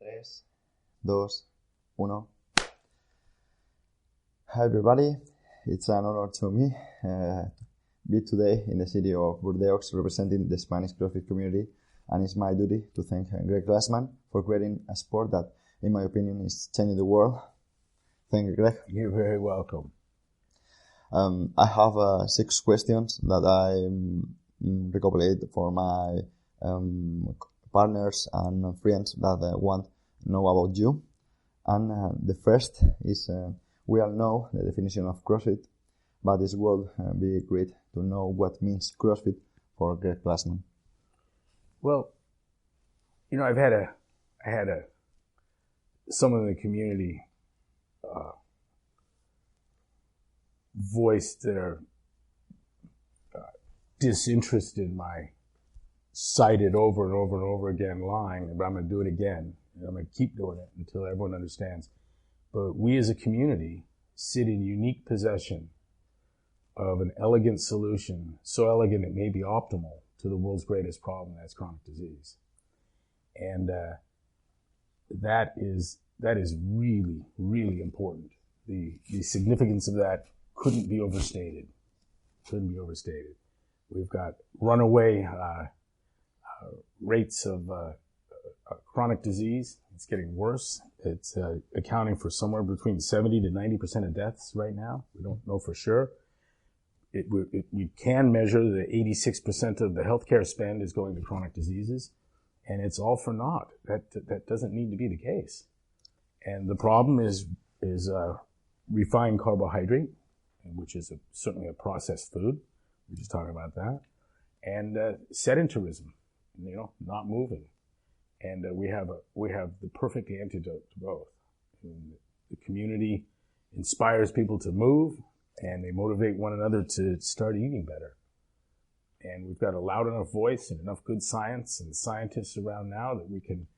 Tres, dos, uno. Hi everybody, it's an honor to me to be today in the city of Burdeos representing the Spanish CrossFit community, and it's my duty to thank Greg Glassman for creating a sport that, in my opinion, is changing the world. Thank you, Greg. You're very welcome. I have 6 questions that I recopilate for my partners and friends that want to know about you. And the first is, we all know the definition of CrossFit, but it would be great to know what means CrossFit for Greg Glassman. Well, you know, I had someone in the community voiced their disinterest in my cited over and over and over again lying, but I'm going to do it again. And I'm going to keep doing it until everyone understands. But we as a community sit in unique possession of an elegant solution, so elegant it may be optimal to the world's greatest problem, that's chronic disease. And that is really, really important. The significance of that couldn't be overstated. We've got runaway rates of chronic disease. It's getting worse. It's accounting for somewhere between 70 to 90% of deaths right now. We don't know for sure. We can measure that 86% of the healthcare spend is going to chronic diseases, and it's all for naught. That doesn't need to be the case. And the problem is refined carbohydrate, which is certainly a processed food. We're just talking about that. And sedentarism, not moving. And we have the perfect antidote to both. And the community inspires people to move, and they motivate one another to start eating better. And we've got a loud enough voice and enough good science and scientists around now that we can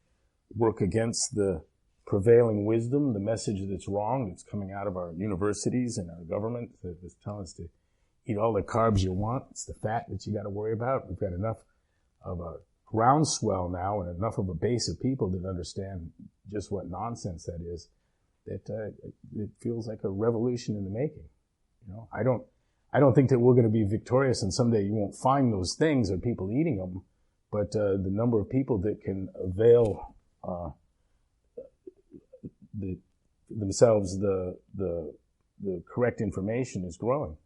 work against the prevailing wisdom, the message that's wrong that's coming out of our universities and our government that's telling us to eat all the carbs you want. It's the fat that you got to worry about. We've got enough of a groundswell now and enough of a base of people that understand just what nonsense that is, that it feels like a revolution in the making. I don't think that we're going to be victorious and someday you won't find those things or people eating them, but the number of people that can avail themselves the correct information is growing.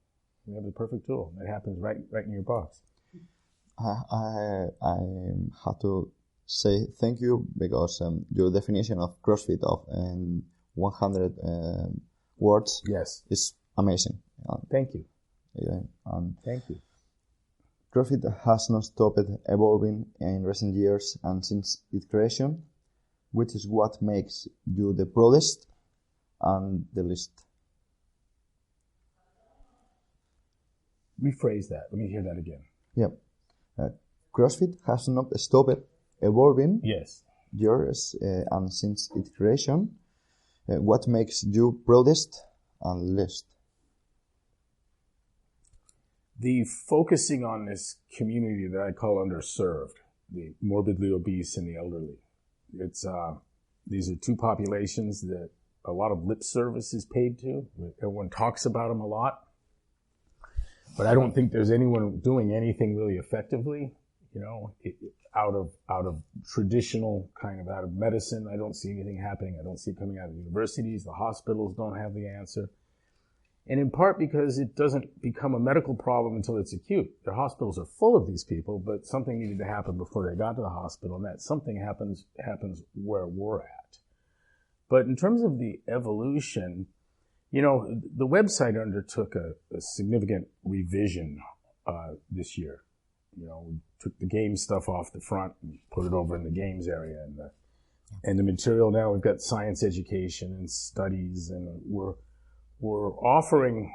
We have the perfect tool. It happens right in your box. I have to say thank you because your definition of CrossFit of 100 words is amazing. Thank you. Thank you. CrossFit has not stopped evolving in recent years and since its creation, which is what makes you the broadest and the least. Rephrase that. Let me hear that again. Yep. CrossFit has not stopped evolving. Yes. Years and since its creation, what makes you broadest and least? The focusing on this community that I call underserved, the morbidly obese and the elderly. These are two populations that a lot of lip service is paid to. Everyone talks about them a lot. But I don't think there's anyone doing anything really effectively, out of traditional out of medicine. I don't see anything happening. I don't see it coming out of the universities. The hospitals don't have the answer. And in part because it doesn't become a medical problem until it's acute. The hospitals are full of these people, but something needed to happen before they got to the hospital, and that something happens where we're at. But in terms of the evolution, the website undertook a significant revision this year. We took the game stuff off the front and put it over in the games area, and the material now, we've got science education and studies, and we're offering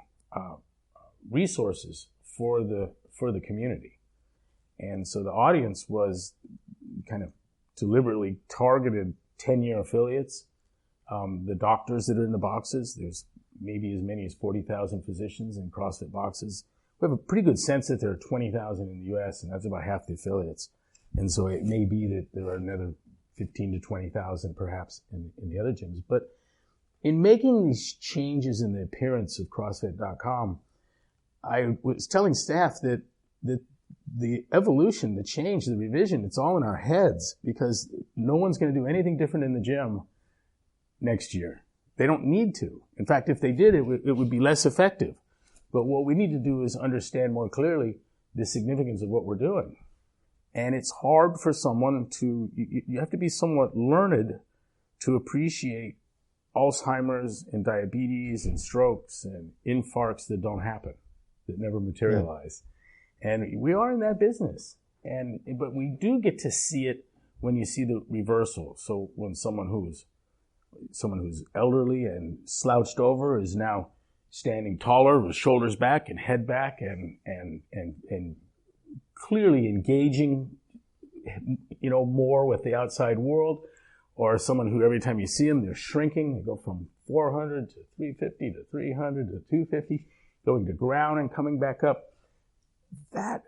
resources for the community. And so the audience was kind of deliberately targeted 10-year affiliates. The doctors that are in the boxes, there's maybe as many as 40,000 physicians in CrossFit boxes. We have a pretty good sense that there are 20,000 in the U.S., and that's about half the affiliates. And so it may be that there are another 15 to 20,000 perhaps in the other gyms. But in making these changes in the appearance of CrossFit.com, I was telling staff that the evolution, the change, the revision, it's all in our heads, because no one's going to do anything different in the gym next year. They don't need to. In fact, if they did, it would be less effective. But what we need to do is understand more clearly the significance of what we're doing. And it's hard for someone to, you have to be somewhat learned to appreciate Alzheimer's and diabetes and strokes and infarcts that don't happen, that never materialize. Yeah. And we are in that business. But we do get to see it when you see the reversal. So when someone who's elderly and slouched over is now standing taller with shoulders back and head back and clearly engaging, more with the outside world, or someone who every time you see them, they're shrinking. They go from 400 to 350 to 300 to 250, going to ground and coming back up. That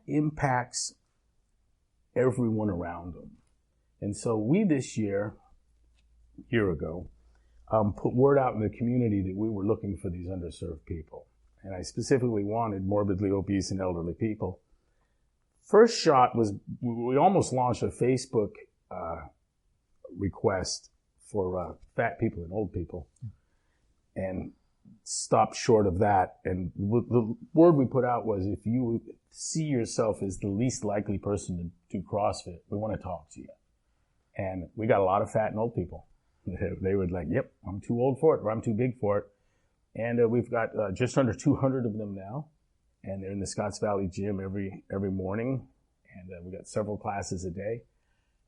impacts everyone around them. And so we this year ago, put word out in the community that we were looking for these underserved people. And I specifically wanted morbidly obese and elderly people. First shot was, we almost launched a Facebook request for fat people and old people, and stopped short of that. And the word we put out was, if you see yourself as the least likely person to do CrossFit, we want to talk to you. And we got a lot of fat and old people. They would like, yep, I'm too old for it, or I'm too big for it. And we've got just under 200 of them now. And they're in the Scotts Valley gym every morning. And we got several classes a day.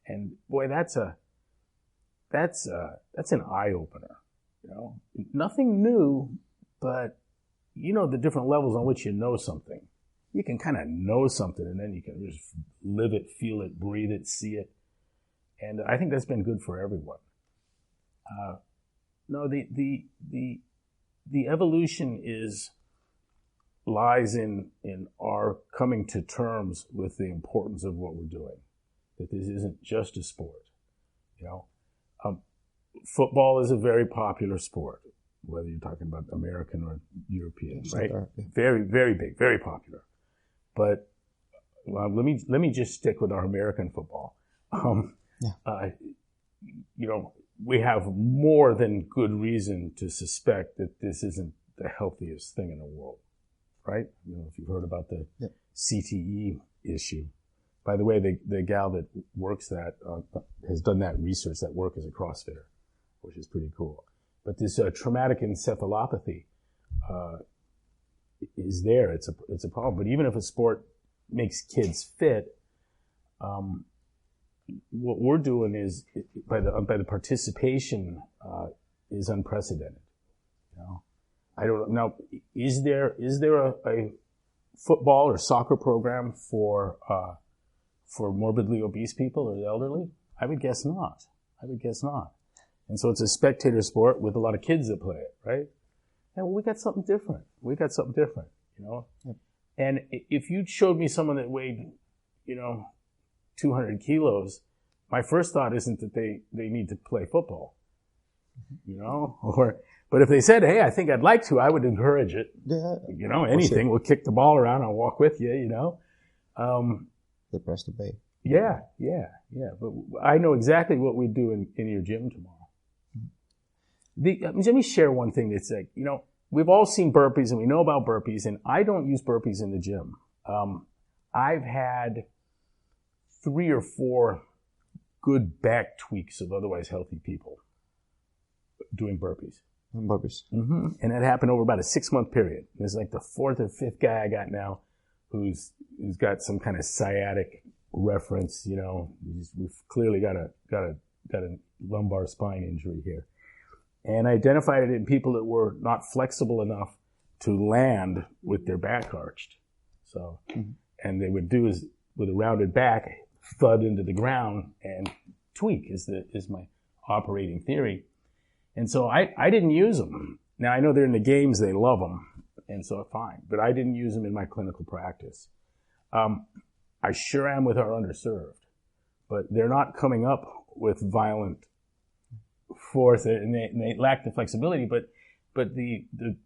And boy, that's an eye opener. Nothing new, but the different levels on which you know something. You can kind of know something, and then you can just live it, feel it, breathe it, see it. And I think that's been good for everyone. No, the evolution lies in our coming to terms with the importance of what we're doing. That this isn't just a sport. Football is a very popular sport, whether you're talking about American or European, right? Very, very big, very popular. But let me just stick with our American football. We have more than good reason to suspect that this isn't the healthiest thing in the world, right? If you've heard about the CTE issue. By the way, the gal that works that has done that research, that work as a CrossFitter, which is pretty cool. But this traumatic encephalopathy is there. It's a problem. But even if a sport makes kids fit, what we're doing is by the participation is unprecedented. I don't know. Now, is there a football or soccer program for morbidly obese people or the elderly? I would guess not. And so it's a spectator sport with a lot of kids that play it, right? And we got something different. And if you showed me someone that weighed, 200 kilos, my first thought isn't that they need to play football, but if they said, hey, I think I'd like to, I would encourage it. Yeah. Anything. Sure. We'll kick the ball around. I'll walk with you, The press to pay. Yeah. But I know exactly what we do in your gym tomorrow. Let me share one thing that's like, we've all seen burpees and we know about burpees, and I don't use burpees in the gym. I've had 3 or 4 good back tweaks of otherwise healthy people doing burpees. Mm-hmm. And that happened over about a 6-month period. It's like the 4th or 5th guy I got now who's got some kind of sciatic reference. We've clearly got a lumbar spine injury here. And I identified it in people that were not flexible enough to land with their back arched. So, and they would do is with a rounded back, thud into the ground and tweak is my operating theory. And so I didn't use them. Now I know they're in the games, they love them, and so fine. But I didn't use them in my clinical practice. I sure am with our underserved, but they're not coming up with violent force, and they lack the flexibility. But the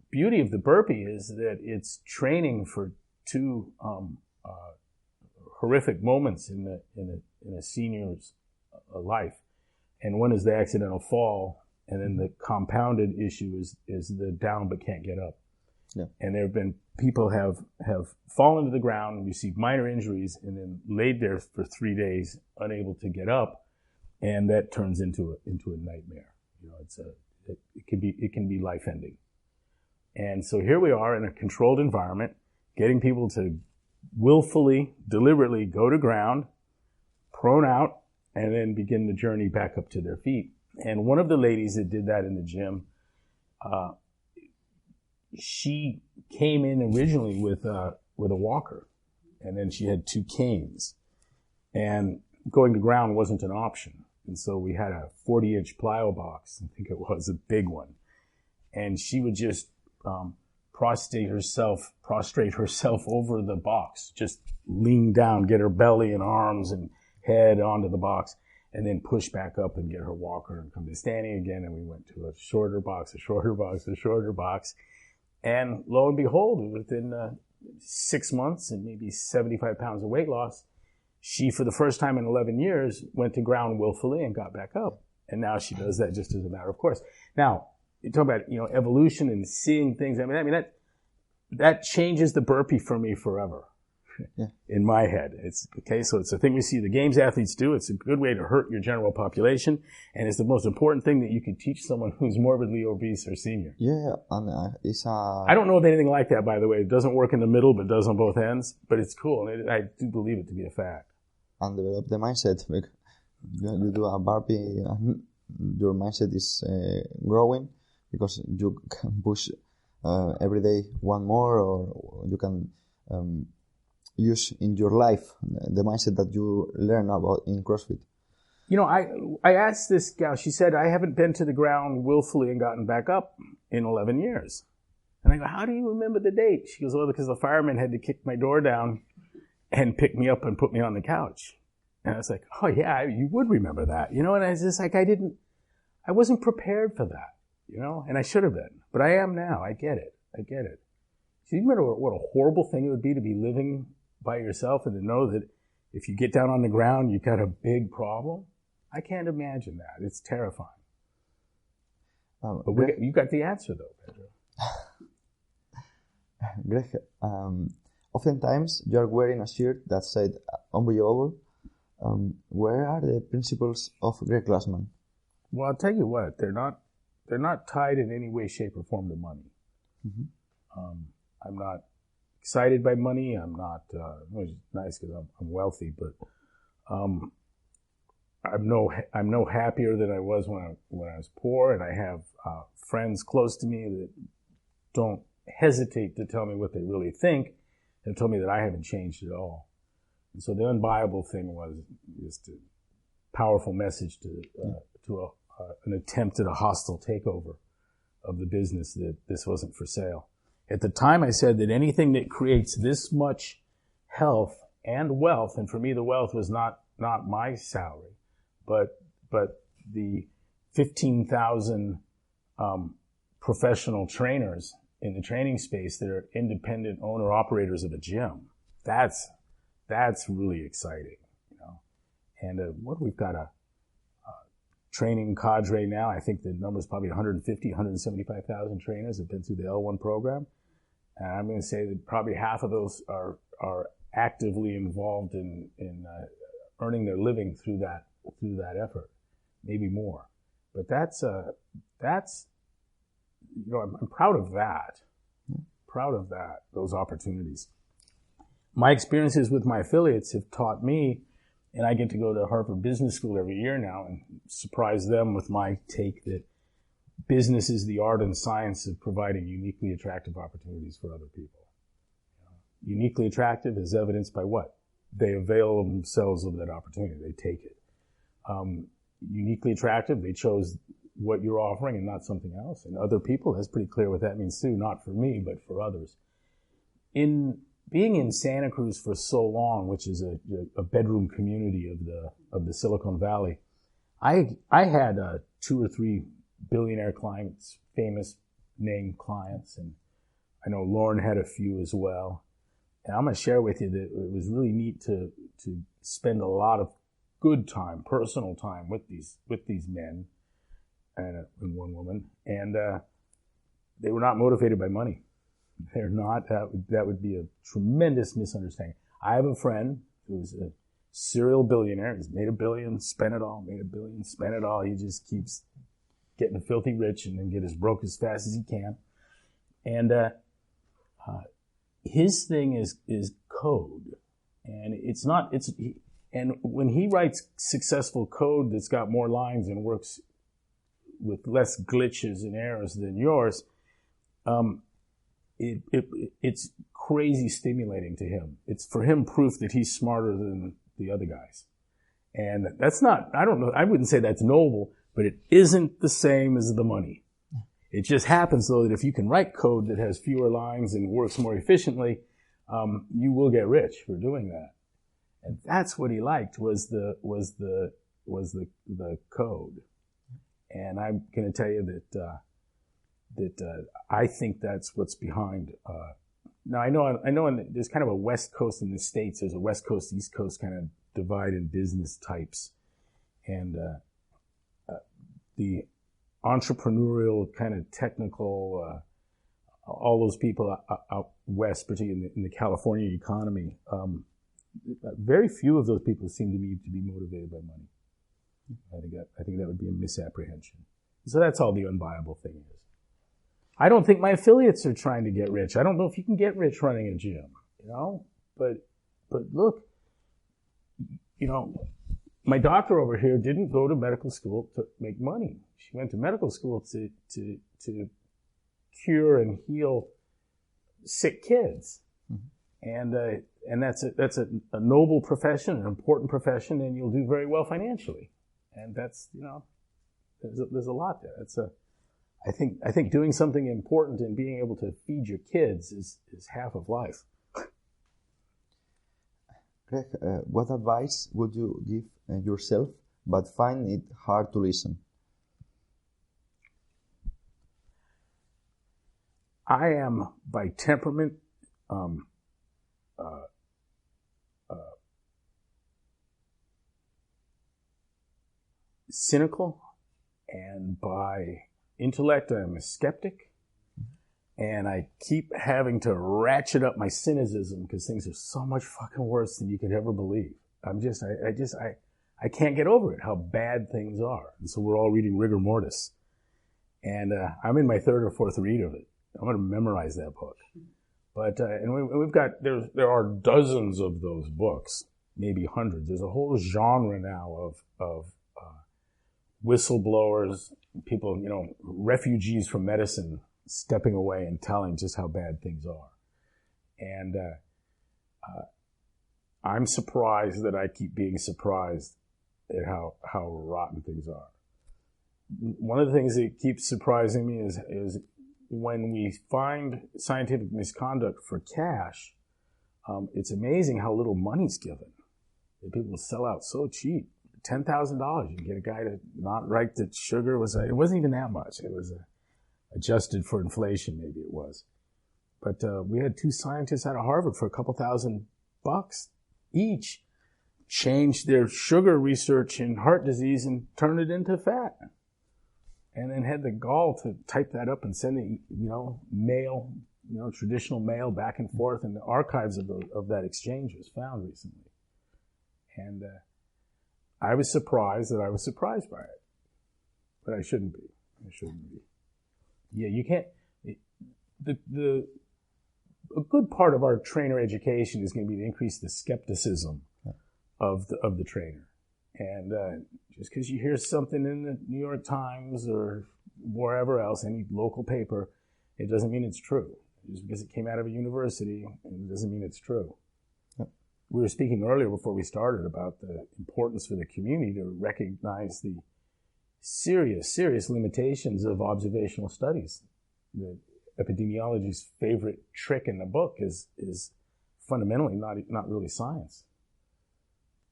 beauty of the burpee is that it's training for two horrific moments in a senior's life, and one is the accidental fall, and then the compounded issue is the down but can't get up. Yeah. And there have been people have fallen to the ground, received minor injuries, and then laid there for 3 days unable to get up, and that turns into a nightmare. You know, it can be life ending. And so here we are in a controlled environment, getting people to willfully, deliberately go to ground, prone out, and then begin the journey back up to their feet. And one of the ladies that did that in the gym, she came in originally with a walker, and then she had 2 canes, and going to ground wasn't an option. And so we had a 40-inch plyo box, I think it was, a big one, and she would just prostrate herself over the box, just lean down, get her belly and arms and head onto the box, and then push back up and get her walker and come to standing again. And we went to a shorter box, a shorter box, a shorter box. And lo and behold, within 6 months and maybe 75 pounds of weight loss, she, for the first time in 11 years, went to ground willfully and got back up. And now she does that just as a matter of course. Now, you talk about, evolution and seeing things. I mean that changes the burpee for me forever. Yeah. In my head. So it's a thing we see the games athletes do. It's a good way to hurt your general population, and it's the most important thing that you can teach someone who's morbidly obese or senior. Yeah, and I don't know of anything like that, by the way. It doesn't work in the middle, but does on both ends. But it's cool, and I do believe it to be a fact. And develop the mindset. You do a burpee, and your mindset is growing because you can push every day one more, or you can use in your life the mindset that you learn about in CrossFit. I asked this gal, she said, I haven't been to the ground willfully and gotten back up in 11 years. And I go, how do you remember the date? She goes, well, because the fireman had to kick my door down and pick me up and put me on the couch. And I was like, oh yeah, you would remember that, And I was just like, I wasn't prepared for that, and I should have been, but I am now. I get it. So you remember what a horrible thing it would be to be living by yourself and to know that if you get down on the ground, you've got a big problem? I can't imagine that. It's terrifying. But you got the answer, though, Pedro. Greg, oftentimes you are wearing a shirt that said unbelievable. Where are the principles of Greg Glassman? Well, I'll tell you what, they're not tied in any way, shape, or form to money. Mm-hmm. I'm not excited by money. I'm not, it's nice because I'm wealthy, but I'm no happier than I was when I was poor, and I have friends close to me that don't hesitate to tell me what they really think, and told me that I haven't changed at all. And so the unbuyable thing was just a powerful message to an attempt at a hostile takeover of the business, that this wasn't for sale. At the time, I said that anything that creates this much health and wealth, and for me the wealth was not my salary, but the 15,000 professional trainers in the training space that are independent owner-operators of a gym. That's really exciting, And we've got a training cadre now. I think the number is probably 175,000 trainers have been through the L1 program. And I'm going to say that probably half of those are actively involved in earning their living through that effort, maybe more. But that's I'm proud of that. Proud of that, those opportunities. My experiences with my affiliates have taught me, and I get to go to Harvard Business School every year now and surprise them with my take that business is the art and science of providing uniquely attractive opportunities for other people. Uniquely attractive is evidenced by what? They avail themselves of that opportunity. They take it. Uniquely attractive, they chose what you're offering and not something else. And other people, that's pretty clear what that means too. Not for me, but for others. In being in Santa Cruz for so long, which is a bedroom community of the Silicon Valley, I had 2 or 3 billionaire clients, famous name clients, and I know Lauren had a few as well. And I'm going to share with you that it was really neat to spend a lot of good time, personal time with these men and one woman, and they were not motivated by money. They're not. That would be a tremendous misunderstanding. I have a friend who's a serial billionaire. He's made $1 billion, spent it all, made $1 billion, spent it all. He just keeps getting filthy rich and then get as broke as fast as he can. And his thing is code, and and when he writes successful code that's got more lines and works with less glitches and errors than yours, it's crazy stimulating to him. It's for him proof that he's smarter than the other guys. And that's not, I don't know, I wouldn't say that's noble, but it isn't the same as the money. It just happens though that if you can write code that has fewer lines and works more efficiently, you will get rich for doing that. And that's what he liked was the code. And I'm going to tell you that I think that's what's behind. Now I know there's kind of a West Coast in the States. There's a West Coast, East Coast kind of divide in business types, and the entrepreneurial kind of technical, all those people out west, particularly in the California economy. Very few of those people seem to me to be motivated by money. I think that would be a misapprehension. So that's all the unviable thing is. I don't think my affiliates are trying to get rich. I don't know if you can get rich running a gym, but look, my doctor over here didn't go to medical school to make money. She went to medical school to cure and heal sick kids. Mm-hmm. And that's a noble profession, an important profession, and you'll do very well financially. And that's, there's a lot there. I think doing something important and being able to feed your kids is half of life. Greg, what advice would you give yourself, but find it hard to listen? I am by temperament cynical, and by intellect I'm a skeptic, and I keep having to ratchet up my cynicism because things are so much fucking worse than you could ever believe. I can't get over it, how bad things are. And so we're all reading Rigor Mortis, and I'm in my 3rd or 4th read of it. I'm going to memorize that book. But we've got there are dozens of those books, maybe hundreds. There's a whole genre now of whistleblowers, people, refugees from medicine stepping away and telling just how bad things are. And I'm surprised that I keep being surprised at how rotten things are. One of the things that keeps surprising me is when we find scientific misconduct for cash, it's amazing how little money's given. People sell out so cheap. $10,000, you can get a guy to not write that sugar it wasn't even that much. It was adjusted for inflation, maybe it was. But we had 2 scientists out of Harvard for a couple $1,000 each changed their sugar research in heart disease and turned it into fat. And then had the gall to type that up and send it, mail, traditional mail back and forth. And the archives of that exchange was found recently. And I was surprised that I was surprised by it. But I shouldn't be. Yeah, you can't. A good part of our trainer education is going to be to increase the skepticism of the trainer. And just because you hear something in the New York Times or wherever else, any local paper, it doesn't mean it's true. Just because it came out of a university, it doesn't mean it's true. Yep. We were speaking earlier before we started about the importance for the community to recognize the serious limitations of observational studies. The epidemiology's favorite trick in the book is fundamentally not really science.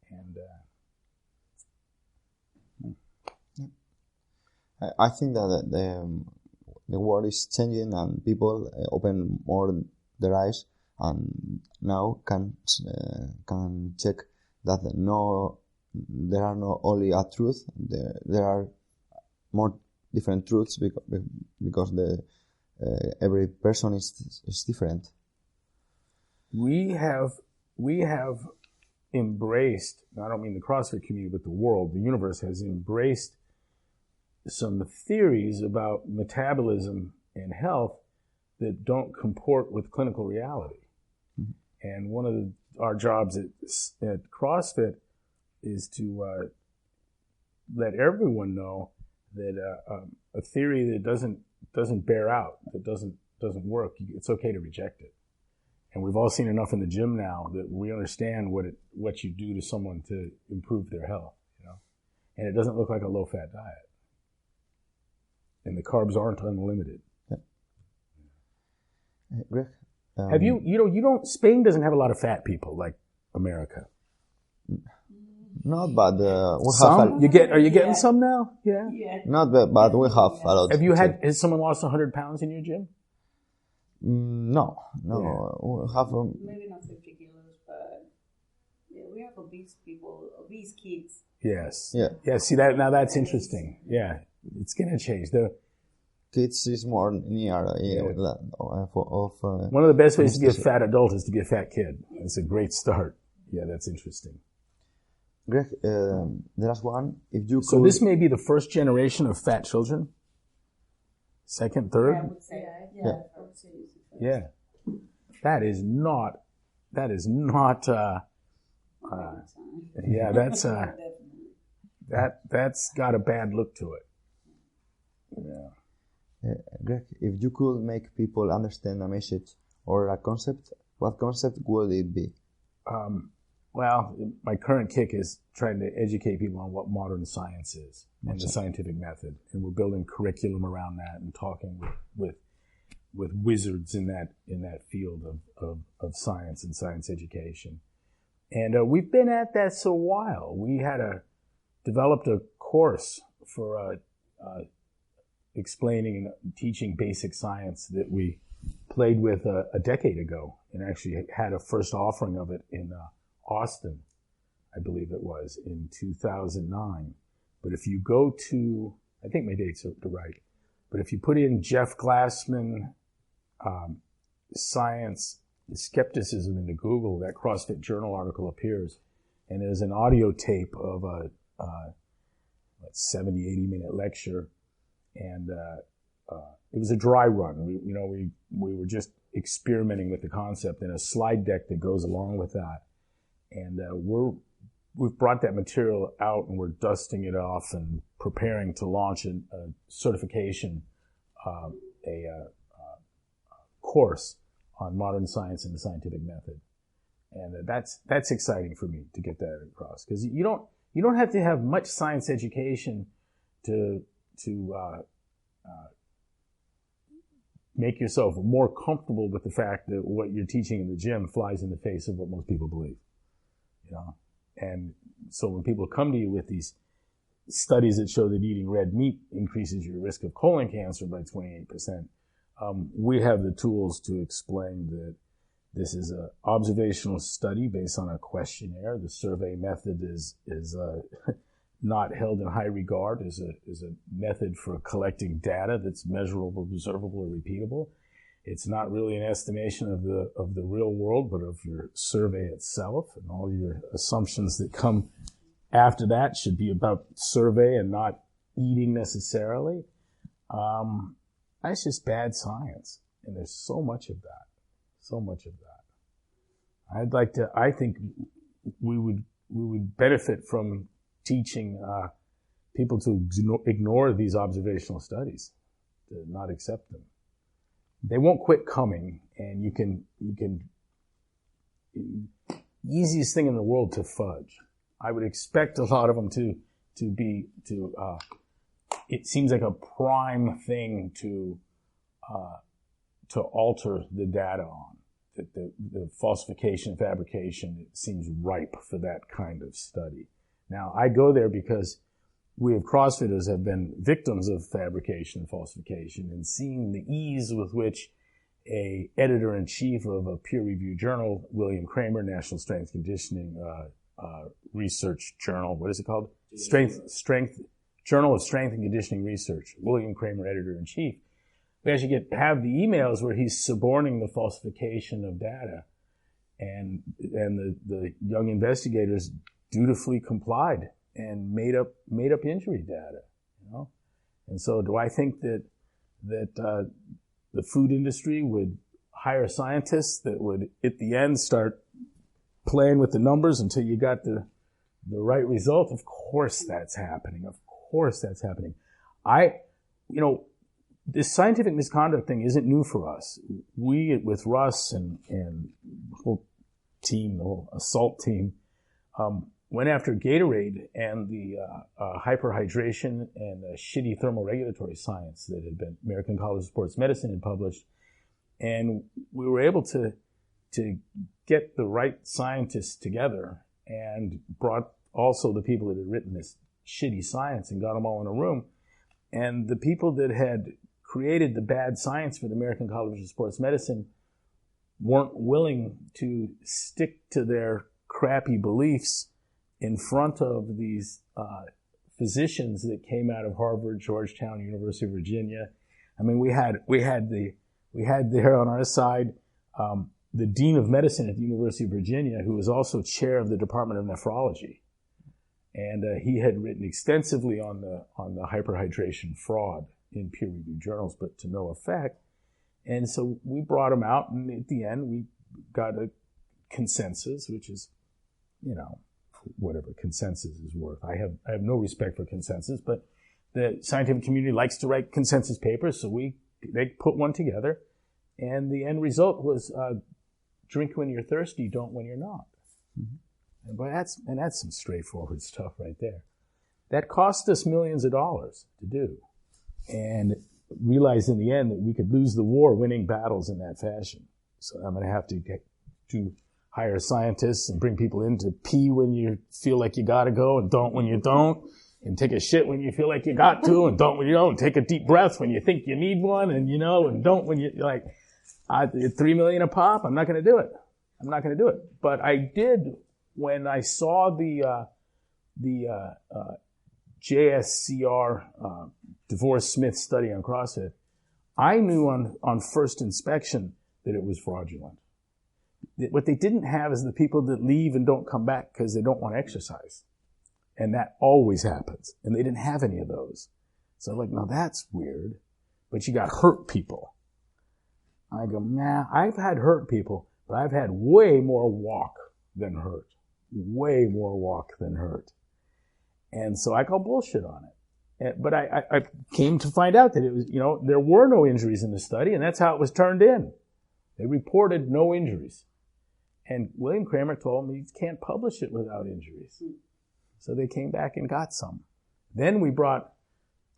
And I think that the world is changing and people open more their eyes and now can check that there are not only a truth, there are more different truths because every person is different. We have embraced, I don't mean the CrossFit community, but the world, the universe has embraced some theories about metabolism and health that don't comport with clinical reality. Mm-hmm. And one of our jobs at CrossFit is to let everyone know that a theory that doesn't bear out, that doesn't work, it's okay to reject it. And we've all seen enough in the gym now that we understand what you do to someone to improve their health, you know. And it doesn't look like a low-fat diet. And the carbs aren't unlimited. Yeah. Greg, have Spain doesn't have a lot of fat people like America. Not bad. We some? have Are you getting some now? Yeah. Not bad, but we have a lot. Has someone lost 100 pounds in your gym? No. Yeah. We have maybe not 50 kilos, but yeah, we have obese people, obese kids. Yes. Yeah. See that now? That's interesting. Yeah, it's gonna change. The kids is more near. One of the best ways to be a fat adult is to be a fat kid. It's a great start. Yeah, that's interesting. Greg, the last one. If you so this may be the first generation of fat children. Second, third. Yeah, I would say. Yeah. I would say it's the first. Yeah. That is not. Yeah, that's got a bad look to it. Yeah. Greg, if you could make people understand a message or a concept, what concept would it be? Well, my current kick is trying to educate people on what modern science is and the scientific method, and we're building curriculum around that and talking with wizards in that field of science and science education. And we've been at that for a while. We developed a course for explaining and teaching basic science that we played with a decade ago, and actually had a first offering of it in Austin, I believe it was, in 2009. But if you go to, I think my dates are right, but if you put in Jeff Glassman science skepticism into Google, that CrossFit Journal article appears, and there's an audio tape of a 70, 80-minute lecture, and it was a dry run. We were just experimenting with the concept, and a slide deck that goes along with that. And we've brought that material out, and we're dusting it off and preparing to launch a certification, course on modern science and the scientific method. And that's exciting for me to get that across, because you don't have to have much science education to make yourself more comfortable with the fact that what you're teaching in the gym flies in the face of what most people believe. You know, and so when people come to you with these studies that show that eating red meat increases your risk of colon cancer by 28%, we have the tools to explain that this is an observational study based on a questionnaire. The survey method is not held in high regard as a method for collecting data that's measurable, observable, or repeatable. It's not really an estimation of the real world, but of your survey itself, and all your assumptions that come after that should be about survey and not eating necessarily. That's just bad science, and there's so much of that. I think we would benefit from teaching people to ignore these observational studies, to not accept them. They won't quit coming, and you can easiest thing in the world to fudge. I would expect a lot of them to it seems like a prime thing to alter the data on. That the falsification, fabrication, it seems ripe for that kind of study. Now, I go there because we of CrossFitters have been victims of fabrication and falsification, and seeing the ease with which a editor-in-chief of a peer-reviewed journal, William Kramer, National Strength Conditioning Research Journal, what is it called? Journal of Strength and Conditioning Research, William Kramer, editor-in-chief. We actually have the emails where he's suborning the falsification of data, and the young investigators dutifully complied and made up injury data, you know. And so, do I think that the food industry would hire scientists that would, at the end, start playing with the numbers until you got the right result? Of course that's happening. Of course that's happening. This scientific misconduct thing isn't new for us. We, with Russ and the whole team, the whole assault team, went after Gatorade and the hyperhydration and shitty thermoregulatory science that had been American College of Sports Medicine had published. And we were able to get the right scientists together and brought also the people that had written this shitty science and got them all in a room. And the people that had created the bad science for the American College of Sports Medicine weren't willing to stick to their crappy beliefs in front of these physicians that came out of Harvard, Georgetown, University of Virginia. I mean, we had there on our side the dean of medicine at the University of Virginia, who was also chair of the Department of Nephrology, and he had written extensively on the hyperhydration fraud in peer-reviewed journals, but to no effect. And so we brought him out, and at the end we got a consensus, which is, you know, whatever consensus is worth. I have no respect for consensus, but the scientific community likes to write consensus papers, so they put one together, and the end result was drink when you're thirsty, don't when you're not. Mm-hmm. But that's some straightforward stuff right there. That cost us millions of dollars to do, and realized in the end that we could lose the war winning battles in that fashion. So I'm going to have to hire scientists and bring people in to pee when you feel like you got to go and don't when you don't, and take a shit when you feel like you got to and don't when you don't, and take a deep breath when you think you need one, and and don't when you're like, $3 million a pop, I'm not going to do it. I'm not going to do it. But I did when I saw the JSCR DeVore Smith study on CrossFit. I knew on first inspection that it was fraudulent. What they didn't have is the people that leave and don't come back because they don't want to exercise. And that always happens. And they didn't have any of those. So I'm like, now that's weird. But you got hurt people. I go, nah, I've had hurt people, but I've had way more walk than hurt. Way more walk than hurt. And so I call bullshit on it. But I came to find out that it was, there were no injuries in the study, and that's how it was turned in. They reported no injuries. And William Kramer told me he can't publish it without injuries. So they came back and got some. Then we brought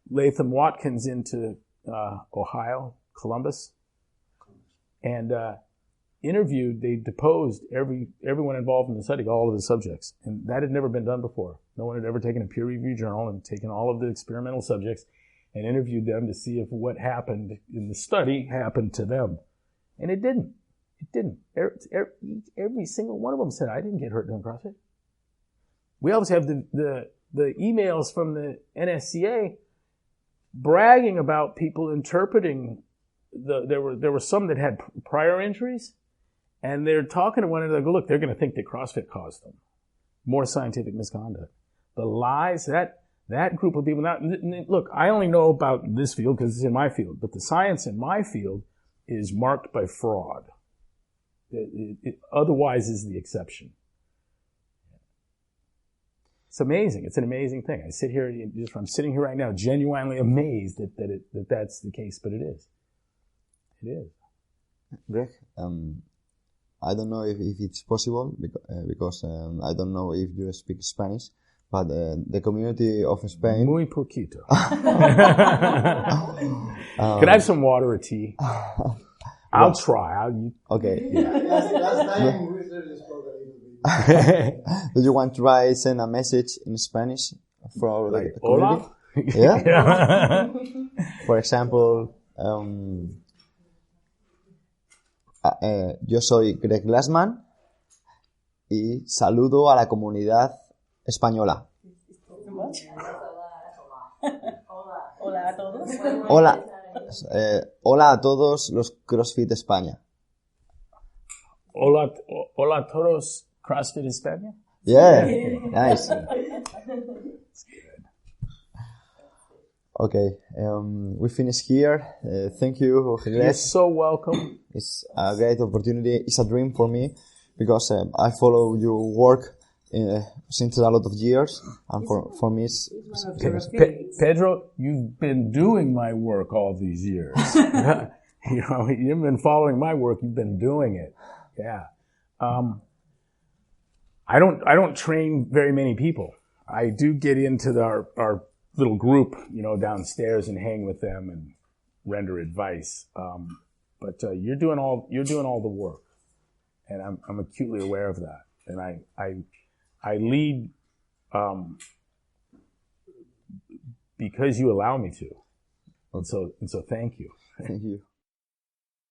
Latham Watkins into Ohio, Columbus, and they deposed everyone involved in the study, all of the subjects. And that had never been done before. No one had ever taken a peer-reviewed journal and taken all of the experimental subjects and interviewed them to see if what happened in the study happened to them. And it didn't. It didn't. Every single one of them said, I didn't get hurt doing CrossFit. We always have the emails from the NSCA bragging about people interpreting there were some that had prior injuries, and they're talking to one another. Go, look, they're going to think that CrossFit caused them. More scientific misconduct. The lies, that group of people. Now, look, I only know about this field because it's in my field, but the science in my field is marked by fraud. It otherwise is the exception. It's amazing. It's an amazing thing. I'm sitting here right now, genuinely amazed that that's the case, but it is. It is. Greg, I don't know if it's possible because I don't know if you speak Spanish, but the community of Spain. Muy poquito. Can I have some water or tea? I'll try. Okay. Yeah. Last time we spoke a little bit. Do you want to send a message in Spanish for Like, the community. hola? Yeah. For example, yo soy Greg Glassman y saludo a la comunidad española. Hola a todos. Hola, hola a todos los CrossFit España. Hola a todos, CrossFit España. Yeah, nice. Okay, we finish here. Thank you, Jorge. You're so welcome. It's a great opportunity. It's a dream for me because I follow your work since a lot of years, and for me it's Pedro, you've been doing my work all these years. You've been following my work. You've been doing it. Yeah. I don't train very many people. I do get into our little group, downstairs and hang with them and render advice. But you're doing all the work, and I'm acutely aware of that. And I lead because you allow me to. And so thank you. Thank you.